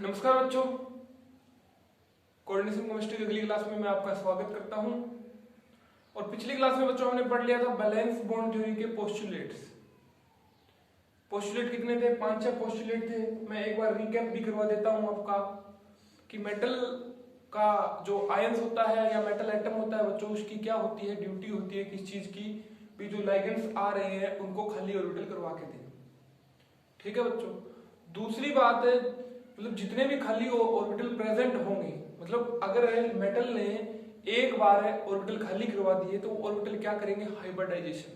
नमस्कार बच्चों, coordination chemistry की अगली क्लास में मैं आपका स्वागत करता हूं। और पिछली क्लास में बच्चों हमने पढ़ लिया था बैलेंस बॉन्ड थ्योरी के पोस्टुलेट्स। पोस्टुलेट कितने थे? 5-6 पोस्टुलेट थे। मैं एक बार रिकैप भी करवा देता हूं आपका कि मेटल का जो आयंस होता है या मेटल एटम होता है बच्चों, उसकी क्या होती है, ड्यूटी होती है किस चीज की, भी जो लाइगेंड्स आ रहे हैं उनको खाली ऑर्बिटल करवा के दें। ठीक है बच्चों। दूसरी बात है, मतलब जितने भी खाली ऑर्बिटल प्रेजेंट होंगे, मतलब अगर मेटल ने एक बार ऑर्बिटल खाली करवा दिए तो ऑर्बिटल क्या करेंगे? हाइब्रिडाइजेशन।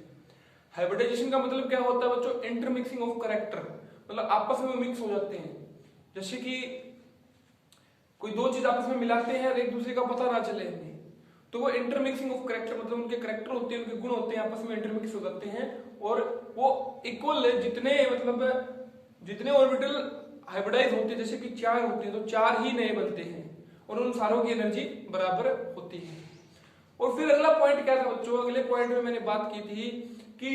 हाइब्रिडाइजेशन का मतलब क्या होता है बच्चों? इंटरमिक्सिंग ऑफ करैक्टर, मतलब आपस में मिक्स हो जाते हैं। जैसे कि कोई दो चीज आपस में मिलाते हैं और एक दूसरे का पता ना चले हमें, तो वो इंटरमिक्सिंग ऑफ करैक्टर, मतलब उनके करैक्टर होते हैं, उनके गुण होते हैं, आपस में इंटरमिक्स हो जाते हैं और वो इक्वल जितने ऑर्बिटल हाइब्रिडाइज होते हैं, जैसे कि 4 होते हैं तो 4 ही नए बनते हैं और उन सारों की एनर्जी बराबर होती है। और फिर अगला पॉइंट क्या था बच्चों? अगले पॉइंट में मैंने बात की थी कि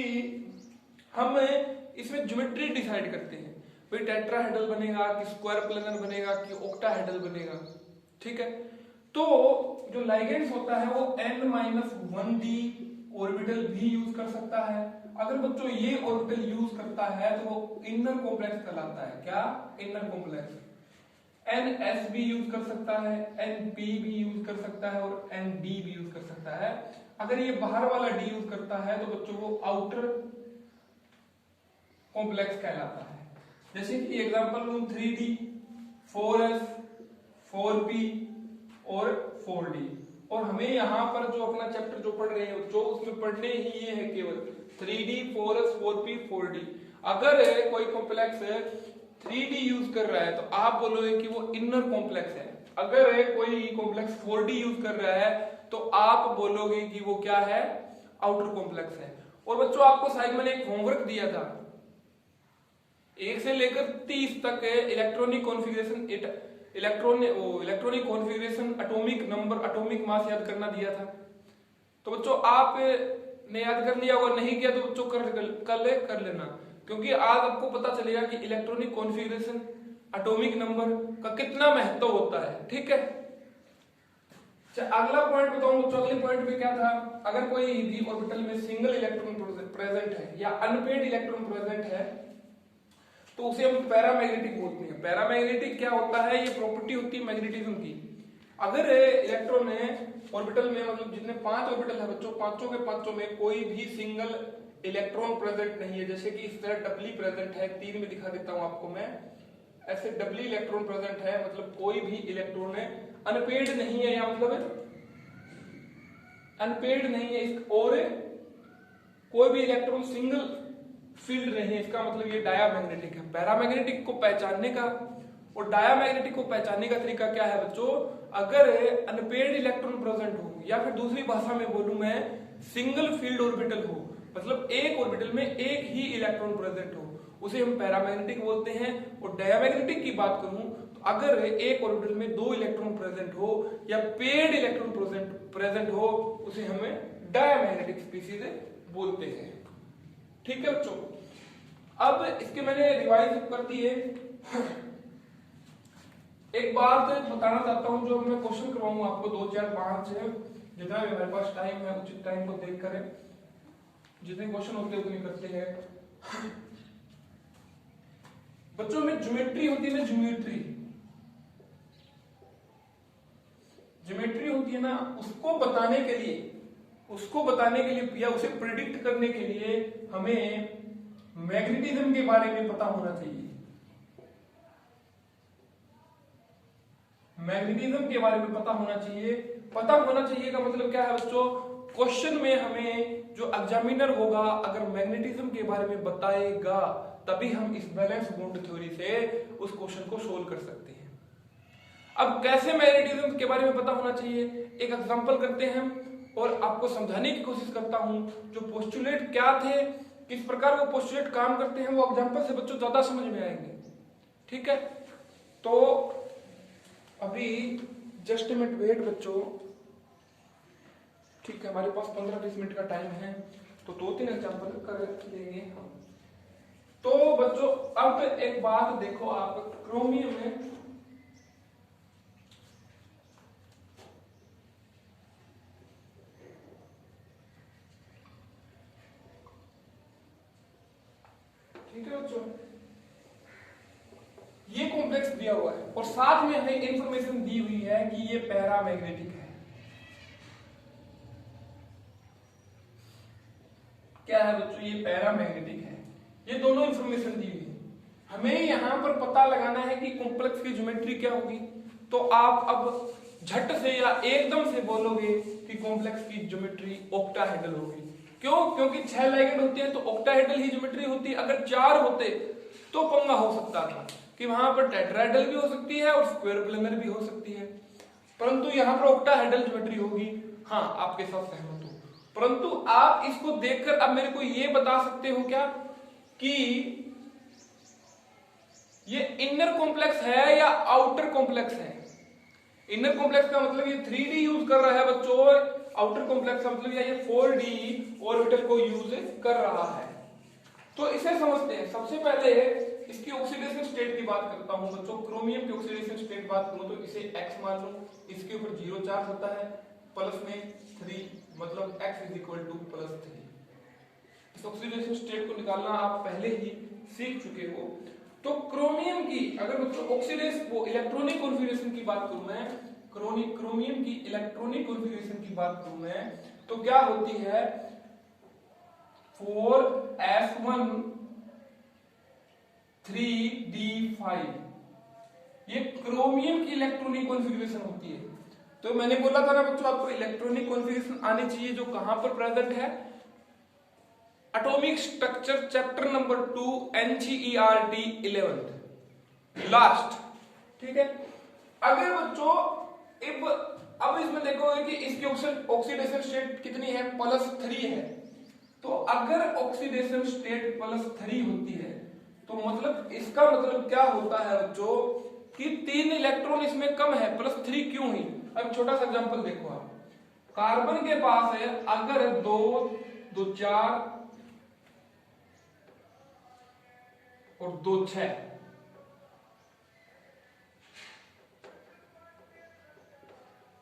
हम इसमें ज्योमेट्री डिसाइड करते हैं, भाई टेट्राहेड्रल बनेगा कि स्क्वायर प्लेनर बनेगा कि ऑक्टाहेड्रल बनेगा। ठीक है, तो जो लाइगेंड्स होता है वो n-1d ऑर्बिटल भी यूज कर सकता है। अगर बच्चों ये ऑर्बिटल यूज करता है तो वो इनर कॉम्प्लेक्स कहलाता है। क्या? Inner complex. ns भी यूज कर सकता है, np भी यूज कर सकता है और nd भी यूज कर सकता है। अगर ये बाहर वाला d यूज करता है तो बच्चों वो आउटर कॉम्प्लेक्स कहलाता है। जैसे कि एग्जांपल लूं 3d, 4s, 4p और 4d। और हमें यहाँ पर जो अपना चैप्टर जो पढ़ रहे हैं जो उसमें पढ़ने ही ये है केवल 3d, 4s, 4p, 4d। अगर कोई कॉम्प्लेक्स 3d यूज कर रहा है तो आप बोलोगे कि वो इनर कॉम्प्लेक्स है। अगर कोई कॉम्प्लेक्स 4d यूज कर रहा है तो आप बोलोगे कि वो क्या है? आउटर कॉम्प्लेक्स है। और बच्चों आपको साइड में एक होमवर्क दिया था 1 से लेकर 30 तक, electronic configuration, atomic number, atomic mass याद करना दिया था। तो बच्चों आप ने याद कर लिया होगा, नहीं किया तो बच्चों कर लेना, क्योंकि आज आपको पता चलेगा कि इलेक्ट्रॉनिक कॉन्फ़िगरेशन, एटॉमिक नंबर का कितना महत्व होता है। ठीक है, अगला पॉइंट बताऊं बच्चों। अगले पॉइंट में क्या था? अगर कोई भी ऑर्बिटल में सिंगल इलेक्ट्रॉन प्रेजेंट है या अनपेड इलेक्ट्रॉन प्रेजेंट है तो उसे हम पैरामैग्नेटिक बोलते हैं। पैरामैग्नेटिक क्या होता है? ये प्रॉपर्टी होती है मैग्नेटिज्म की। अगर इलेक्ट्रॉन है ऑर्बिटल में, मतलब जितने 5 ऑर्बिटल है बच्चों, पांचों के पांचों में कोई भी सिंगल इलेक्ट्रॉन प्रेजेंट नहीं है, जैसे कि इस तरह डबली प्रेजेंट है, 3 में दिखा देता हूं आपको मैं, ऐसे डबली इलेक्ट्रॉन प्रेजेंट है, मतलब कोई भी इलेक्ट्रॉन है अनपेड नहीं है, या मतलब अनपेड नहीं है, और कोई भी इलेक्ट्रॉन सिंगल फील्ड नहीं है, इसका मतलब ये डायामैग्नेटिक है। पैरामैग्नेटिक को पहचानने का और डायामैग्नेटिक को पहचानने का तरीका क्या है बच्चों? अगर अनपेड इलेक्ट्रॉन प्रेजेंट हो, या फिर दूसरी भाषा में बोलूं मैं, सिंगल फील्ड ऑर्बिटल हो, मतलब एक ऑर्बिटल में एक ही इलेक्ट्रॉन प्रेजेंट हो, उसे हम पैरामैग्नेटिक बोलते हैं। और डायामैग्नेटिक की बात करूं तो अगर एक ऑर्बिटल में 2 इलेक्ट्रॉन प्रेजेंट हो या पेड इलेक्ट्रॉन प्रेजेंट हो, उसे हमें डायामैग्नेटिक स्पीशीज बोलते हैं। ठीक है बच्चों, अब इसके मैंने रिवाइज कर दिए। एक बात बताना चाहता हूं, जो मैं क्वेश्चन करवाऊंगा आपको 2, 4, 5, जितना भी हमारे पास टाइम है उचित टाइम को देख कर जितने क्वेश्चन होते हैं उतने करते हैं बच्चों। में ज्योमेट्री होती है ना, ज्योमेट्री होती है ना, उसको बताने के लिए या उसे प्रिडिक्ट करने के लिए हमें मैग्नेटिज्म के बारे में पता होना चाहिए। मैग्नेटिज्म के बारे में पता होना चाहिए का मतलब क्या है बच्चों? क्वेश्चन में हमें जो एग्जामिनर होगा अगर मैग्नेटिज्म के बारे में बताएगा तभी हम इस बैलेंस बॉन्ड थ्योरी से उस क्वेश्चन को सोल्व कर सकते हैं। अब कैसे मैग्नेटिज्म के बारे में पता होना चाहिए, एक एग्जांपल करते हैं और आपको समझाने की कोशिश करता हूं। जो पोस्टुलेट क्या थे, किस प्रकार वो पोस्टुलेट काम करते हैं, वो एग्जांपल से बच्चों ज्यादा समझ में आएंगे। ठीक है, तो अभी जस्ट मिनट वेट बच्चों। ठीक है, हमारे पास 15-20 मिनट का टाइम है, तो 2-3 एग्जांपल कर लेंगे हम। तो बच्चों अब एक बात देखो, आप क्रोमियम में ठीक है बच्चों, ये कॉम्प्लेक्स दिया हुआ है और साथ में हमें इंफॉर्मेशन दी हुई है कि ये पैरामैग्नेटिक है। क्या है बच्चों, ये पैरामैग्नेटिक है। ये दोनों इंफॉर्मेशन दी हुई है। हमें यहां पर पता लगाना है कि कॉम्प्लेक्स की ज्योमेट्री क्या होगी। तो आप अब झट से या एकदम से बोलोगे कि कॉम्प्लेक्स की ज्योमेट्री ऑक्टाहेड्रल होगी। क्यों? क्योंकि 6 लिगेंड होते हैं तो ऑक्टाहेड्रल ही ज्योमेट्री होती है। अगर 4 होते तो पंगा हो सकता था कि वहां पर टेट्राहेड्रल भी हो सकती है और स्क्वायर प्लेनर भी हो सकती है, परंतु यहां पर ऑक्टाहेड्रल ज्योमेट्री होगी। हाँ, आपके साथ सहमत हूं, परंतु आप इसको देखकर अब मेरे को ये बता सकते हो क्या कि ये इनर कॉम्प्लेक्स है या आउटर कॉम्प्लेक्स है। इनर कॉम्प्लेक्स का मतलब ये 3D यूज कर रहा है बच्चों, आउटर कॉम्प्लेक्स का मतलब ये 4D ऑर्बिटल को यूज कर रहा है। तो इसे समझते हैं। सबसे पहले इसकी ऑक्सीडेशन स्टेट की बात करता हूं बच्चों। क्रोमियम की ऑक्सीडेशन स्टेट बात करूं तो इसे X मान लूं, इसके ऊपर 0 चार्ज होता है, प्लस में 3 मतलब X = +3। इस ऑक्सीडेशन स्टेट को निकालना आप पहले ही सीख चुके हो। तो क्रोमियम की अगर बच्चों ऑक्सीडेशन वो इलेक्ट्रॉनिक कॉन्फ़िगरेशन की बात करूं मैं, क्रोमियम की इलेक्ट्रॉनिक कॉन्फ़िगरेशन की बात करूं मैं, तो क्या होती है 4s1 3d5। ये क्रोमियम की इलेक्ट्रॉनिक कॉन्फ़िगरेशन होती है। तो मैंने बोला था ना बच्चों, आपको इलेक्ट्रॉनिक कॉन्फ़िगरेशन आनी चाहिए जो कहां पर प्रेजेंट है। Atomic structure chapter number 2 NCERT 11th last. ठीक है। अगर बच्चों अब इसमें देखोगे कि इसकी ऑक्सीडेशन स्टेट कितनी है, +3 है। तो अगर ऑक्सीडेशन स्टेट +3 होती है तो मतलब इसका मतलब क्या होता है बच्चों कि 3 इलेक्ट्रॉन इसमें कम है। +3 क्यों हुई? अब छोटा सा एग्जांपल देखो आप। कार्बन के पास है अगर 2 2 4 और 2 6,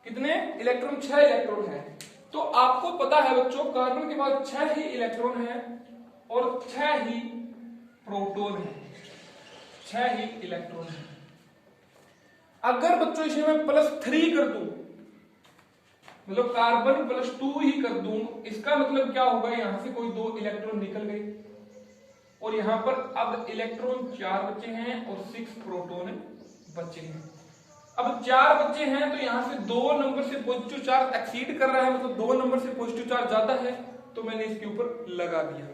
कितने इलेक्ट्रॉन? 6 इलेक्ट्रॉन है। तो आपको पता है बच्चों कार्बन के पास 6 ही इलेक्ट्रॉन है और 6 ही प्रोटॉन है, 6 ही इलेक्ट्रॉन है। अगर बच्चों इसे मैं +3 कर दूं, मतलब कार्बन +2 ही कर दूं, इसका मतलब क्या होगा, यहां से कोई 2 इलेक्ट्रॉन निकल गए और यहां पर अब इलेक्ट्रॉन 4 बचे हैं और 6 प्रोटॉन बचे हैं। अब 4 बचे हैं तो यहां से 2 नंबर से पॉजिटिव चार्ज एक्सीड कर रहा है, मतलब 2 नंबर से पॉजिटिव चार्ज ज्यादा है, तो मैंने इसके ऊपर लगा दिया।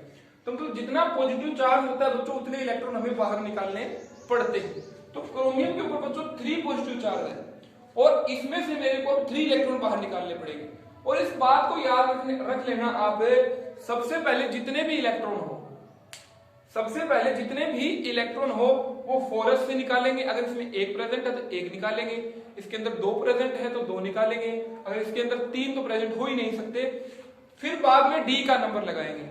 तो मतलब जितना पॉजिटिव चार्ज होता है बच्चों उतने इलेक्ट्रॉन हमें बाहर निकालने पड़ते हैं। तो क्रोमियम के ऊपर बच्चों 3 पॉजिटिव चार्ज है और इसमें से मेरे को 3 इलेक्ट्रॉन बाहर निकालने पड़ेंगे। और इस बात को याद रख लेना आप, सबसे पहले जितने भी इलेक्ट्रॉन हो वो 4s से निकालेंगे। अगर इसमें 1 प्रेजेंट है तो 1 निकालेंगे, इसके अंदर 2 प्रेजेंट है तो 2 निकालेंगे, अगर इसके अंदर 3 तो प्रेजेंट हो ही नहीं सकते। फिर बाद में d का नंबर लगाएंगे।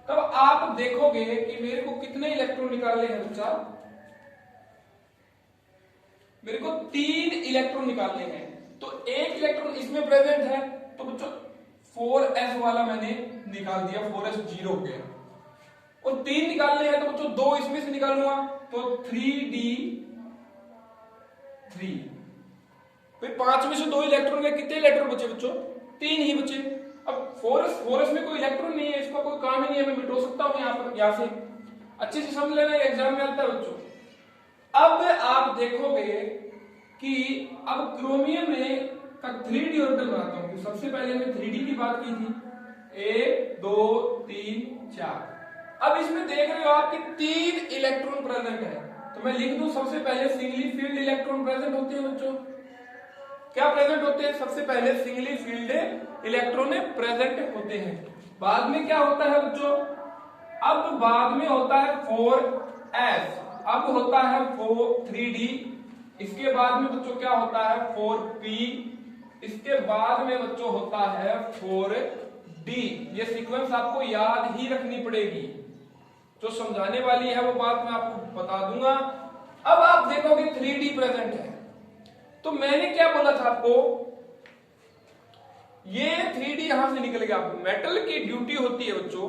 तब आप देखोगे कि मेरे को कितने इलेक्ट्रॉन निकालने हैं बच्चा, मेरे को 3 इलेक्ट्रॉन निकालने हैं। तो 1 इलेक्ट्रॉन इसमें प्रेजेंट है तो बच्चों 4s वाला मैंने निकाल दिया, 4s 0 हो गया। और 3 निकालने हैं तो बच्चों 2 इसमें से निकालूंगा तो 3d3। फिर 5 में से 2 इलेक्ट्रॉन गए, कितने इलेक्ट्रॉन बचे बच्चों? 3 ही बचे। अब 4s में कोई इलेक्ट्रॉन नहीं है, इसका कोई काम ही नहीं है, मैं मिटो सकता हूं यहां से। अच्छे से समझ लेना, एग्जाम में आता है बच्चों। अब आप देखोगे कि अब क्रोमियम में का 3D ऑर्बिटल बनाता हूं। सबसे पहले हमने 3D की बात की थी, 1 2 3 4। अब इसमें देख रहे हो आप कि 3 इलेक्ट्रॉन प्रेजेंट है, तो मैं लिख दूं सबसे पहले सिंगली फील्ड इलेक्ट्रॉन प्रेजेंट होते हैं बच्चों। क्या प्रेजेंट होते हैं? सबसे पहले सिंगली फील्ड इलेक्ट्रॉन प्रेजेंट होते हैं। बाद में क्या होता है बच्चों? अब बाद में होता है 4s, अब होता है 3d, इसके बाद में बच्चों क्या होता है 4p, इसके बाद में बच्चों होता है 4d। ये सीक्वेंस आपको याद ही रखनी पड़ेगी, जो समझाने वाली है वो बात मैं आपको बता दूंगा। अब आप देखोगे 3D प्रेजेंट है, तो मैंने क्या बोला था आपको, ये 3D यहां से निकल गया। मेटल की ड्यूटी होती है बच्चों,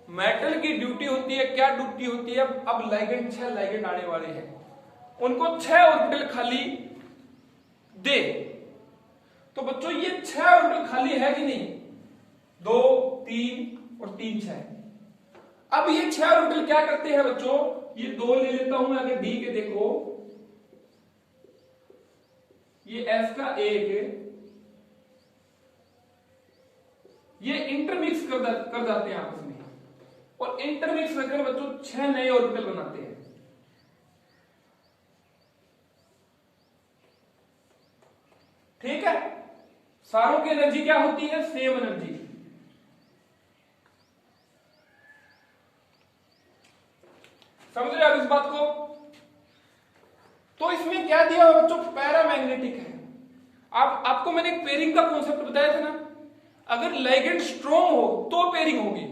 मेटल की ड्यूटी होती है, क्या ड्यूटी होती है? अब लाइगेंड 6 लाइगेंड आने वाले हैं, उनको 6 ऑर्बिटल खाली दे। तो बच्चों ये 6 ऑर्बिटल खाली है कि नहीं? 2 3 और 3 6। अब ये 6 ऑर्बिटल क्या करते हैं बच्चों? ये 2 ले लेता हूं मैं, अगर डी के देखो, ये एस का एक, ये इंटरमिक्स कर जाते हैं आपस में, और इंटरमिक्स करके बच्चों 6 नए ऑर्बिटल बनाते हैं। ठीक है, सारों की एनर्जी क्या होती है? Same energy. समझ रहे हो आप इस बात को? तो इसमें क्या दिया हुआ बच्चों? पैरामैग्नेटिक है। आपको मैंने एक पेयरिंग का कॉन्सेप्ट बताया था ना, अगर लाइगेंड स्ट्रॉन्ग हो तो पेयरिंग होगी,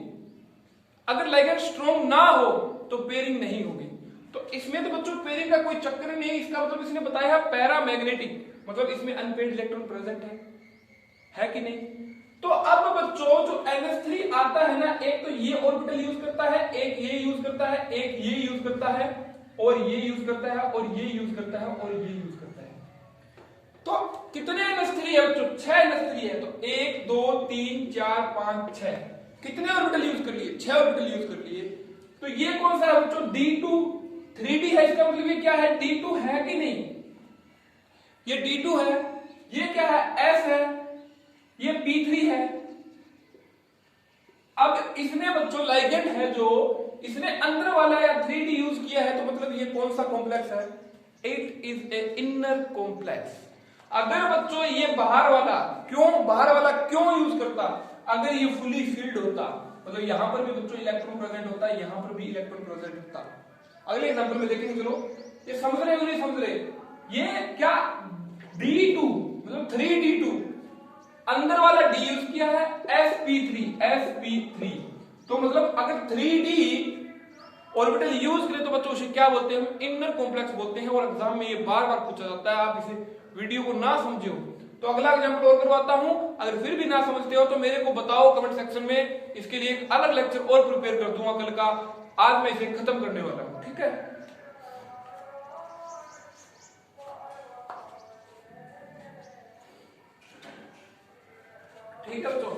अगर लाइगेंड स्ट्रॉन्ग ना हो तो पेयरिंग नहीं होगी। तो इसमें तो बच्चों पेयरिंग का कोई चक्कर नहीं, इसका मतलब इसने बताया है पैरामैग्नेटिक, मतलब इसमें अनपेयर्ड इलेक्ट्रॉन प्रेजेंट है कि नहीं? तो अब बच्चों जो NH3 आता है ना, एक तो ये ऑर्बिटल यूज करता है, एक ये यूज करता है, एक ये यूज करता है, और ये यूज करता है, और ये यूज करता है, और ये यूज करता है। तो कितने NH3 है बच्चों? 6 NH3 है। तो 1 2 3 4 5 6, कितने ऑर्बिटल यूज कर लिए? 6 ऑर्बिटल यूज कर लिए। तो ये कौन सा है बच्चों? D2 3D है, इसका मतलब ये क्या है? D2 है कि नहीं? ये D2 है, ये क्या है? S है, ये P3 है। अब इसने बच्चों लाइगेंड है जो इसने अंदर वाला या 3D यूज किया है, तो मतलब ये कौन सा कॉम्प्लेक्स है? It is a inner complex. अगर बच्चों ये बाहर वाला क्यों यूज करता? अगर ये फुली फील्ड होता, मतलब यहां पर भी बच्चों इलेक्ट्रॉन प्रेजेंट होता है, यहां पर भी इलेक्ट्रॉन प्रेजेंट होता। अगले एग्जांपल में देखेंगे। चलो ये समझ रहे हो नहीं समझ रहे? ये क्या D2 मतलब 3D2, अंदर वाला D यूज किया है, sp3। तो मतलब अगर 3D ऑर्बिटल यूज करें तो बच्चों उसे क्या बोलते हैं? हम इनर कॉम्प्लेक्स बोलते हैं। और एग्जाम में ये बार बार पूछा जाता है, आप इसे वीडियो को ना समझे हो तो अगला एग्जाम्पल और करवाता हूं। अगर फिर भी ना समझते हो तो मेरे को बताओ कमेंट सेक्शन में, इसके लिए एक अलग लेक्चर और प्रिपेयर कर दूंगा कल का। आज मैं इसे खत्म करने वाला हूं, ठीक है? ठीक है बच्चों,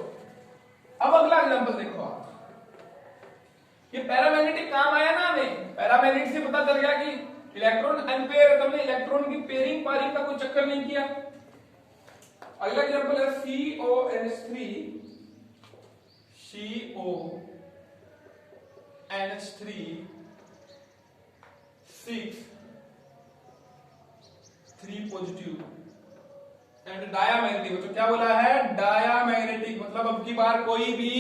अब अगला एग्जाम्पल देखो आप। ये पैरामैग्नेटिक काम आया ना हमें, पैरामैग्नेटिक से पता चल गया कि इलेक्ट्रॉन अनपेयर, तुमने इलेक्ट्रॉन की पेयरिंग पारिंग का कोई चक्कर नहीं किया। अगला एग्जांपल है CONH3 6 3 पॉजिटिव एंड डायामैग्नेटिक। तो क्या बोला है? डायामैग्नेटिक। मतलब अब की बार कोई भी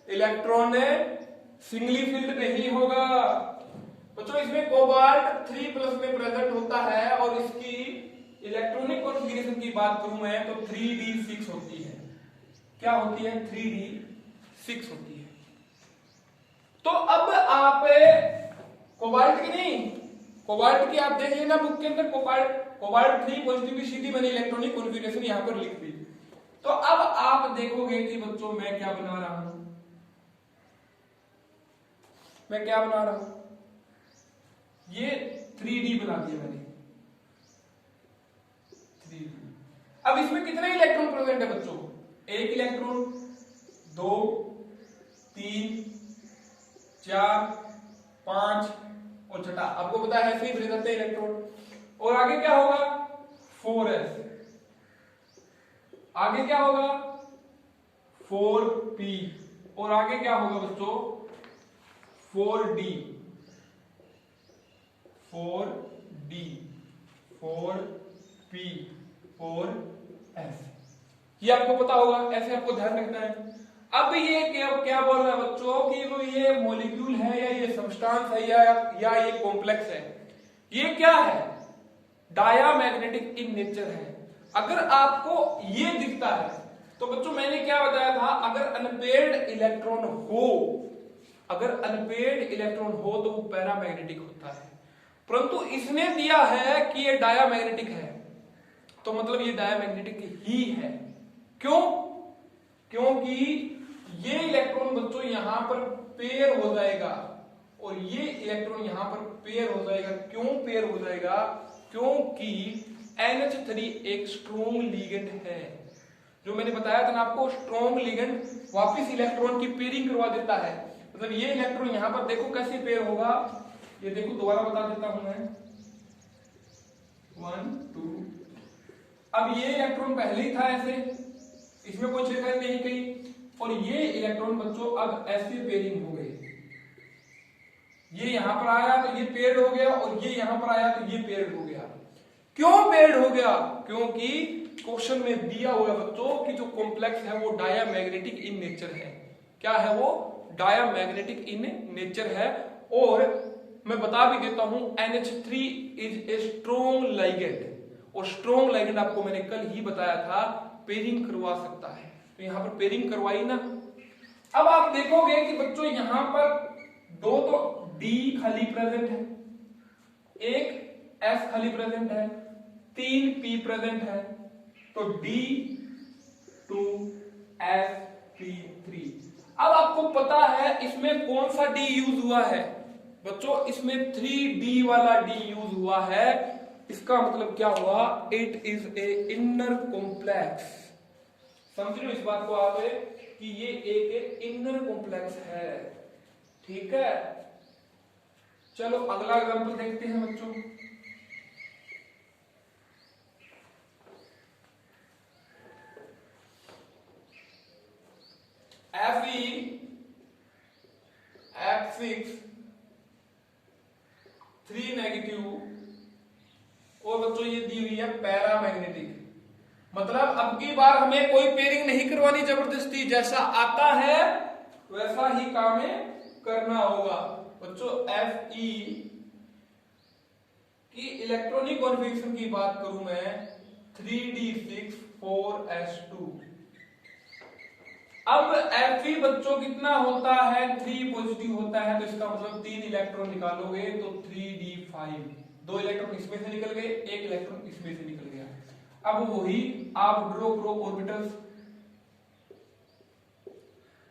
इलेक्ट्रॉन सिंगली फील्ड नहीं होगा बच्चों। इसमें कोबाल्ट 3+ में प्रेजेंट होता है, और इसकी इलेक्ट्रॉनिक कॉन्फ़िगरेशन की बात करूं मैं तो 3d6 होती है। क्या होती है? 3d6 होती है। तो अब आप कोबाल्ट की नहीं, कोबाल्ट की आप देख लेना बुक के अंदर, कोबाल्ट 3 पॉजिटिव की सीधी मैंने इलेक्ट्रॉनिक कॉन्फ़िगरेशन यहां पर लिख दी। तो अब आप देखोगे कि बच्चों मैं क्या बना रहा हूं, ये 3D बना दिया मैंने, 3D। अब इसमें कितने इलेक्ट्रॉन प्रेजेंट है बच्चों? 1 इलेक्ट्रॉन, 2 3 4 5 और छठा। आपको पता है ऐसे ही भरे जाते हैं इलेक्ट्रॉन। और आगे क्या होगा? 4s। आगे क्या होगा? 4p। और आगे क्या होगा बच्चों? 4d 4p 4s। ये आपको पता होगा, ऐसे आपको ध्यान रखना है। अब ये क्या बोल रहा है बच्चों कि वो ये मॉलिक्यूल है या ये सब्सटेंस है या ये कॉम्प्लेक्स है, ये क्या है? डायामैग्नेटिक इन नेचर है। अगर आपको ये दिखता है तो बच्चों मैंने क्या बताया था, अगर अनपेयर्ड इलेक्ट्रॉन हो तो वो पैरामैग्नेटिक होता है। परंतु इसने दिया है कि ये डायामैग्नेटिक है, तो मतलब ये डायामैग्नेटिक ही है। क्यों? क्योंकि ये इलेक्ट्रॉन बच्चों यहां पर पेयर हो जाएगा और ये इलेक्ट्रॉन यहां पर पेयर हो जाएगा। क्यों पेयर हो जाएगा? क्योंकि NH3 एक स्ट्रॉन्ग लिगेंड है। जो मैंने बताया था ना आपको, स्ट्रॉन्ग लिगेंड वापस इलेक्ट्रॉन की पेयरिंग करवा देता है। मतलब ये इलेक्ट्रॉन यहां पर देखो कैसे पेयर होगा, ये देखो दोबारा बता देता हूं मैं, 1 2। अब ये इलेक्ट्रॉन पहले ही था ऐसे, इसमें कोई छेड़छाड़ नहीं की, और ये इलेक्ट्रॉन बच्चों अब ऐसे पेयरिंग हो गए। ये यहां पर आया तो ये पेयर्ड हो गया, और ये यहां पर आया तो ये पेयर्ड हो गया। क्यों पेयर्ड हो गया? क्योंकि क्वेश्चन में दिया हुआ बच्चों कि जो कॉम्प्लेक्स है वो डायामैग्नेटिक इन नेचर है। क्या है वो? डायामैग्नेटिक इन नेचर है। और मैं बता भी देता हूं, NH3 is a strong ligand, और स्ट्रॉन्ग लिगेंड आपको मैंने कल ही बताया था पेयरिंग करवा सकता है। तो यहां पर पेयरिंग करवाई ना। अब आप देखोगे कि बच्चों यहां पर दो तो D खाली प्रेजेंट है, एक S खाली प्रेजेंट है, 3 P प्रेजेंट है, तो D2S3। अब आपको पता है इसमें कौन सा D यूज हुआ है बच्चों? इसमें 3D वाला D यूज हुआ है। इसका मतलब क्या हुआ? It is a inner complex. समझ लो इस बात को आप कि ये एक इनर कॉम्प्लेक्स है। ठीक है, चलो अगला एग्जांपल देखते हैं बच्चों। Fe F6 3 नेगेटिव, और बच्चों ये दी हुई है पैरामैग्नेटिक। मतलब अब की बार हमें कोई पेयरिंग नहीं करवानी जबरदस्ती, जैसा आता है वैसा ही काम करना होगा बच्चों। Fe की इलेक्ट्रॉनिक कॉन्फ़िगरेशन की बात करूं मैं, 3d6 4s2। अब Fe बच्चों कितना होता है? 3 पॉजिटिव होता है, तो इसका मतलब 3 इलेक्ट्रॉन निकालोगे तो 3d5। 2 इलेक्ट्रॉन इसमें से निकल गए, 1 इलेक्ट्रॉन इसमें से निकल गया। अब वही आप ड्रॉ करो ऑर्बिटल्स।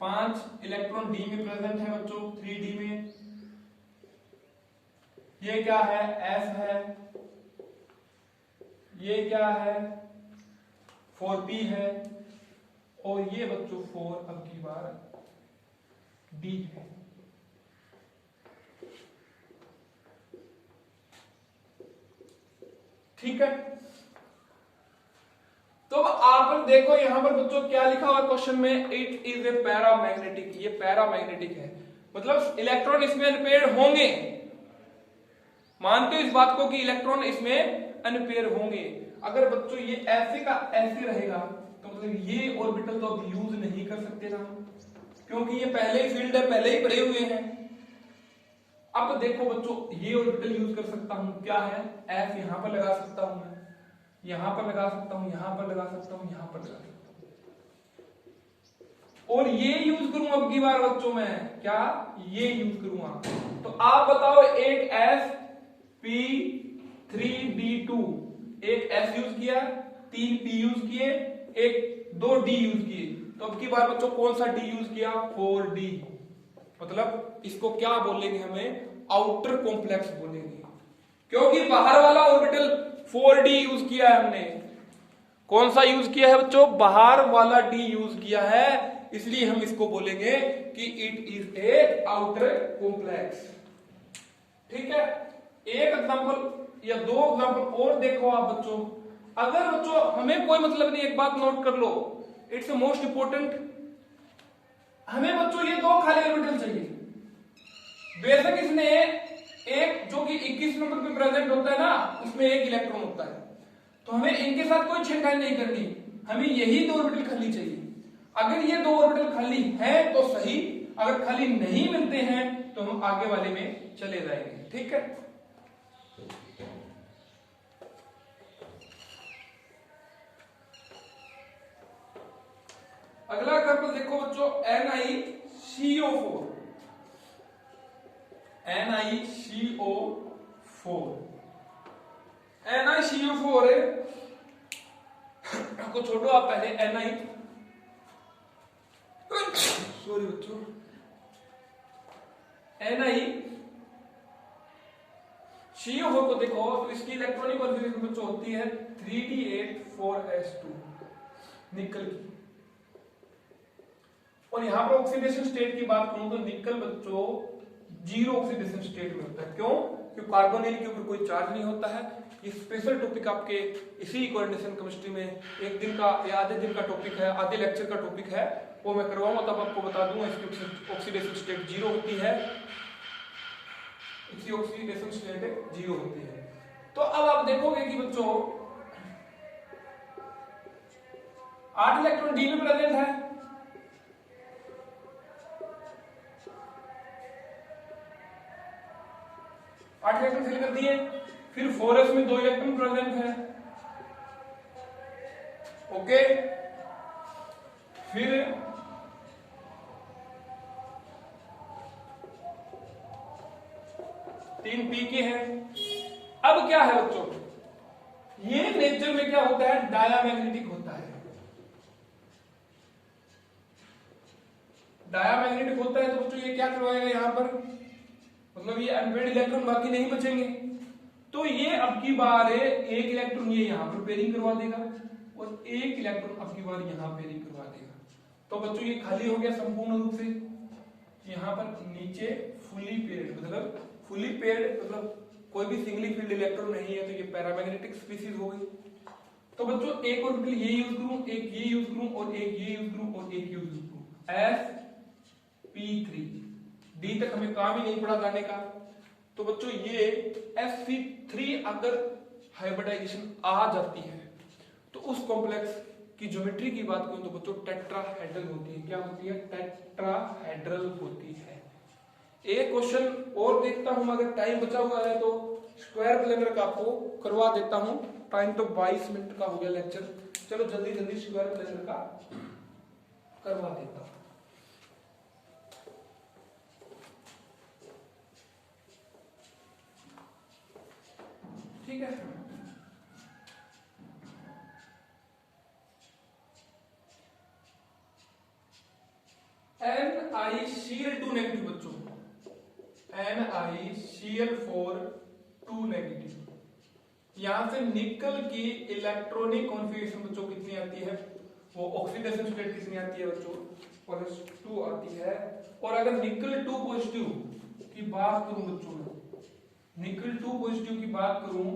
5 इलेक्ट्रॉन D में प्रेजेंट है बच्चों, 3D में। ये क्या है? S है। ये क्या है? 4p है। और ये बच्चों 4 अब की बार D है। ठीक है, तो आप देखो यहां पर बच्चों क्या लिखा हुआ क्वेश्चन में, इट इज ए पैरामैग्नेटिक। ये पैरामैग्नेटिक है, मतलब इलेक्ट्रॉन इसमें अनपेयर्ड होंगे। मानते हो इस बात को कि इलेक्ट्रॉन इसमें अनपेयर होंगे। अगर बच्चों ये ऐसे का ऐसे रहेगा तो मतलब ये ऑर्बिटल तो अब यूज नहीं कर सकते ना, क्योंकि ये पहले ही फील्ड है, पहले ही भरे हुए हैं। अब देखो बच्चों ये ऑर्बिटल यूज कर सकता हूं, क्या है? F यहां पर लगा सकता हूं मैं, यहां पर लगा सकता हूं, यहां पर लगा सकता हूं, यहां पर लगा सकता हूं, और ये यूज करूंगा अब की बार बच्चों मैं, क्या? ये यूज करूंगा। तो आप बताओ, एक Sp3d2, एक S यूज किया, 3 P यूज किए, एक 2 D यूज किए, तो अब की बार बच्चों कौन सा D यूज किया? 4D। मतलब इसको क्या बोलेंगे हमें? आउटर कॉम्प्लेक्स बोलेंगे, क्योंकि बाहर वाला ऑर्बिटल 4D यूज किया है हमने। कौन सा यूज किया है बच्चों? बाहर वाला D यूज किया है, इसलिए हम इसको बोलेंगे कि it is a outer complex. ठीक है, एक एग्जांपल या 2 एग्जांपल और देखो आप बच्चों। अगर बच्चों हमें कोई मतलब नहीं, एक बात नोट कर लो, इट्स मोस्ट इंपोर्टेंट। हमें बच्चों ये 2 खाली ऑर्बिटल चाहिए। बेशक इसमें एक जो कि 21 नंबर पे प्रेजेंट होता है ना, उसमें 1 इलेक्ट्रॉन होता है, तो हमें इनके साथ कोई छेड़छाड़ नहीं करनी, हमें यही 2 ऑर्बिटल खाली चाहिए। अगर ये 2 ऑर्बिटल खाली हैं तो सही, अगर खाली नहीं मिलते हैं तो हम आगे वाले में चले जाएंगे। ठीक है, अगला एग्जांपल देखो बच्चों, NiCO4। NiCO4 को छोड़ो आप, पहले Ni सॉरी बच्चों, NiCO4 को देखो तो इसकी इलेक्ट्रॉनिक कॉन्फ़िगरेशन बच्चों होती है 3D8,4s2 निकल की। और यहां पर ऑक्सीडेशन स्टेट की बात करूं तो निकल बच्चों जीरो ऑक्सीडेशन स्टेट में होता है। क्यों? क्योंकि कार्बोनिल के ऊपर कोई चार्ज नहीं होता है। ये स्पेशल टॉपिक आपके इसी कोऑर्डिनेशन केमिस्ट्री में एक दिन का या आधे दिन का टॉपिक है, आधे लेक्चर का टॉपिक है, वो मैं करवाऊंगा तब आपको बता दूंगा इसकी ऑक्सीडेशन स्टेट जीरो होती है, इसकी ऑक्सीडेशन स्टेट जीरो होती है। तो अब आप देखोगे कि बच्चों 8 इलेक्ट्रॉन डी में प्रेजेंट है, 8 इलेक्ट्रॉन फिल कर दिए, फिर 4s में 2 इलेक्ट्रॉन प्रेजेंट है, ओके, फिर तीन पी के हैं। अब क्या है बच्चों, ये नेचर में क्या होता है, डायामैग्नेटिक होता है। डायामैग्नेटिक होता है तो बच्चों ये क्या करवाएगा यहां पर, मतलब ये अनपेड इलेक्ट्रॉन बाकी नहीं बचेंगे, तो ये अब की बार एक इलेक्ट्रॉन ये यहां पर पेयरिंग करवा देगा और एक इलेक्ट्रॉन अब की बार यहां पेयरिंग करवा देगा। तो बच्चों ये खाली हो गया संपूर्ण रूप से। यहां पर नीचे फुली पेयर्ड, मतलब फुली पेयर्ड मतलब कोई भी सिंगली फील्ड इलेक्ट्रॉन नहीं है, तो ये पैरामैग्नेटिक स्पीशीज हो गई। तो बच्चों एक ऑर्बिटल ये यूज करूं, एक ये यूज करूं और एक ये यूज करूं और एक यूज करूं, sp3 डी तक हमें काम ही नहीं पड़ा जाने का। तो बच्चों ये sp3 अगर हाइब्रिडाइजेशन आ जाती है तो उस कॉम्प्लेक्स की ज्योमेट्री की बात करूं तो बच्चों टेट्राहेड्रल होती है। क्या होती है? टेट्राहेड्रल होती है। एक क्वेश्चन और देखता हूं, अगर टाइम बचा हुआ है तो स्क्वायर प्लेनर का आपको करवा देता हूं। टाइम तो 22 मिनट का हो गया लेक्चर, चलो जल्दी जल्दी स्क्वायर प्लेनर का करवा देता हूं। ठीक है, NiCl2 नेगेटिव बच्चों, NiCl4 नेगेटिव। यहां से निकल की इलेक्ट्रॉनिक कॉन्फ़िगरेशन बच्चों कितनी आती है, वो ऑक्सीडेशन स्टेट कितनी आती है बच्चों, +2 आती है। और अगर निकल 2 पॉजिटिव की बात करूं बच्चों, निकल 2 पॉजिटिव की बात करूं